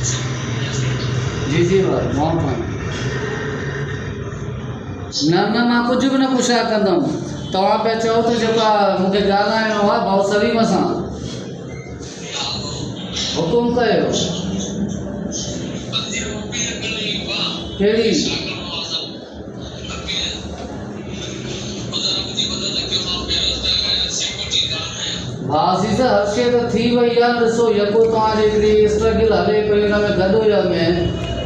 जी जी भाई मोहम्मद न मां कुछ भी न पुछा कंदुमि तव्हां पिया चओ त जेका मूंखे ॻाल्हाइणो आहे भाउ सलीम सां हुकुम कयो कहिड़ी भासीस हर शइ त थी वई आहे ॾिसो यको तव्हांजी हिकिड़ी स्ट्रगल हले पई हुन में गॾु में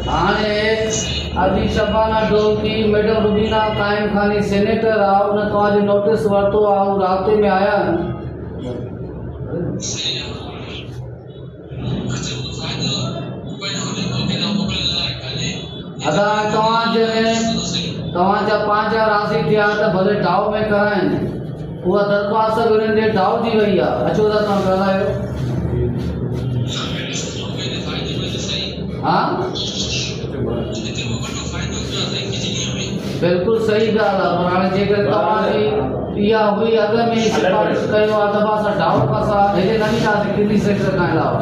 हाणे अभी शबाना डोलकी मैडम रुबीना काइम खानी सेनेटर आहे उन तव्हांजो नोटिस वरितो आहे ऐं राब्ते में आया आहिनि अदा तव्हांजा पंहिंजा राज़ी थिया त भले डाउ में कराइनि उहा दरख़्वास्त उन्हनि जे डाउ थी वई आहे अचो त तव्हां ॻाल्हायो हा बिल्कुलु सही ॻाल्हि आहे पर हाणे जेकर तव्हांजी इहा हुई अॻ में सिफारिश कयो आहे त असां डाउ असां हेॾे न ईंदासीं किनी सेक्टर खां अलावा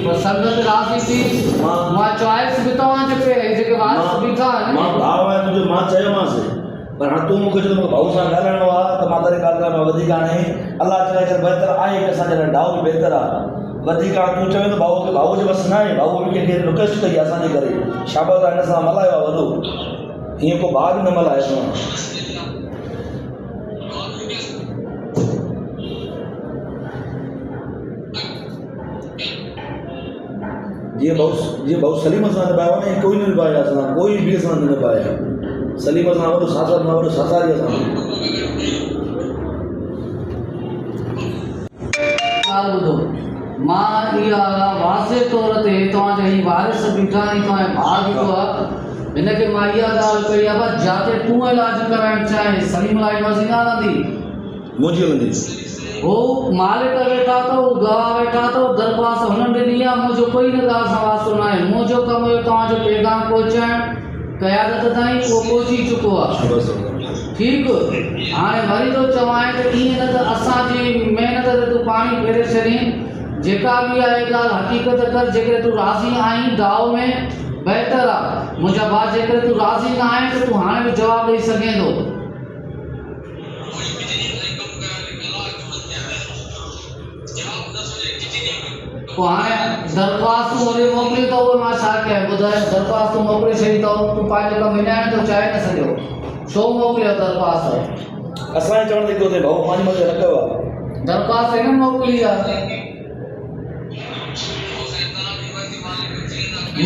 पर संगत राज़ी थी मां चॉइस बि तव्हांजे पे जेके वारिस बीठा आहिनि मां भाउ आहियां तुंहिंजो मां चयोमांसि पर हाणे तूं मूंखे चयो मूंखे भाऊ सां ॻाल्हाइणो आहे त मां तारी ॻाल्हि में वधीक हाणे अलाह चए करे बहितर आहे की असांजे लाइ डाउ बि बहितर आहे वधीक हाणे तूं चवे त भाऊ खे भाऊ जे बसि न आहे भाऊ बि कंहिंखे रिक्वेस्ट कई आहे असांजे करे शाबाश हिन सां मल्हायो आहे वॾो हीअं को भाउ बि न मल्हाए असां जीअं भाऊ सलीम सां निभायो आहे न कोई न निभाया असां कोई बि असां न निभाया सलीम सां वॾो साथार न वॾो साथारी असां ॻाल्हि ॿुधो मां इहा वाज़े तौर ते तव्हांजा ही वारिस बीठा आहिनि तव्हांजो भाउ बीठो आहे हिनखे मां इहा ॻाल्हि कई आहे बसि जिते तूं इलाजु कराइणु चाहे सलीम लाइ मज़ी न हलंदी मुंहिंजी हलंदी वो मालिक वेठा तो गवाह वेठा तो दरख़्वास्त हुननि ॾिनी आहे मुंहिंजो कोई न ॻाल्हि सां वास्तो न आहे मुंहिंजो कमु हुयो तव्हांजो पैगाम पहुचाइणु क़यादत ताईं उहो पहुची चुको आहे ठीकु हाणे वरी थो चवां त ईअं न त असांजी महिनत ते तूं पाणी फेरे छॾीं जेका बि आहे ॻाल्हि हक़ीक़त कर जेकर तूं राज़ी आहीं दाव में बहितर आहे मुंहिंजा भाउ जेकर तूं राज़ी न आहीं त तूं हाणे बि जवाबु ॾेई सघें थो पोइ हाणे दरख़्वास्त होॾे मोकिली अथव मां छा कयां ॿुधाए दरख़्वास्त मोकिले छॾी अथव तूं पंहिंजो कमु विञाइण थो चाहे न सघियो छो मोकिलियो दरख़्वास्त असांजे चवण ते कयो भाऊ पंहिंजी मदद न कयो आहे दरख़्वास्त हिन मोकिली आहे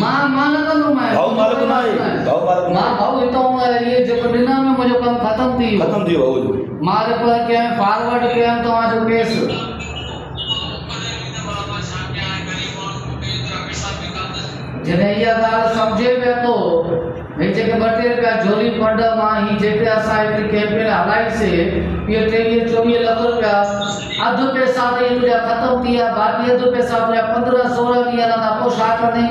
मां न कंदुमि भाऊ मालिक न आहे भाऊ मालिक मां भाऊ हितां इहे जेको ॾिना में मुंहिंजो कमु ख़तमु थी वियो भाऊ जो मां रेफर कयां फॉरवर्ड कयां तव्हांजो केस जॾहिं इहा ॻाल्हि सम्झे पियो थो भई जेके 2-3 रुपया झोली फंड मां ही जेके असां हिकिड़ी कैंपेन हलाईसीं इहे 23-24 लख रुपया अधु पैसा त इहे तुंहिंजा ख़तमु थी विया बाक़ी अधु पैसा तुंहिंजा 15-16 ॾींहं हलंदा पोइ छा कंदे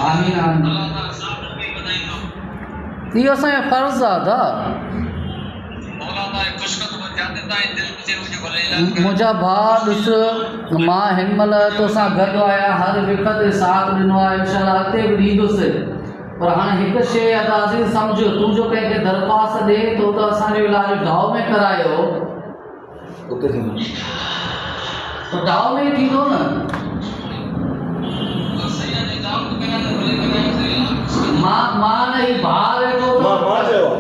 आमीन आमीन इहो असांजो फ़र्ज़ु आहे दा मुंहिंजा भाउ ॾिस मां हिन महिल तोसां गॾु आहियां हर विख ते साथ ॾिनो आहे इंशाअल्लाह अॻिते बि ॾींदुसि पर हाणे हिकु शइ अदाज़ी सम्झ तूं जो कंहिंखे दरख़्वास्त ॾे तो त असांजो इलाजु डाउ में करायो उते थींदो तो डाउ में ई थींदो न मां न ही भाउ वेठो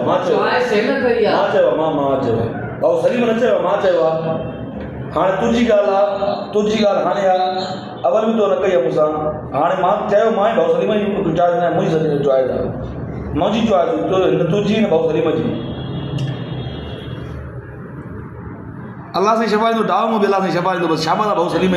मां चॉइस हिन कई आहे मां चयो भाऊ सलीम न चयो मां चयो आहे हाणे तुंहिंजी ॻाल्हि आहे तुंहिंजी ॻाल्हि हाणे आहे अवल बि तो न कई आहे मूंसां हाणे मां चयो मां भाऊ सलीम जी चॉइस न आहे मुंहिंजी चॉइस आहे मुंहिंजी चॉइस तुंहिंजी न भाऊ सलीम जी अल्लाह से शफ़ा ईंदो डाव में बि अल्लाह से शफ़ा ईंदो बसि शाबाश भाऊ सलीम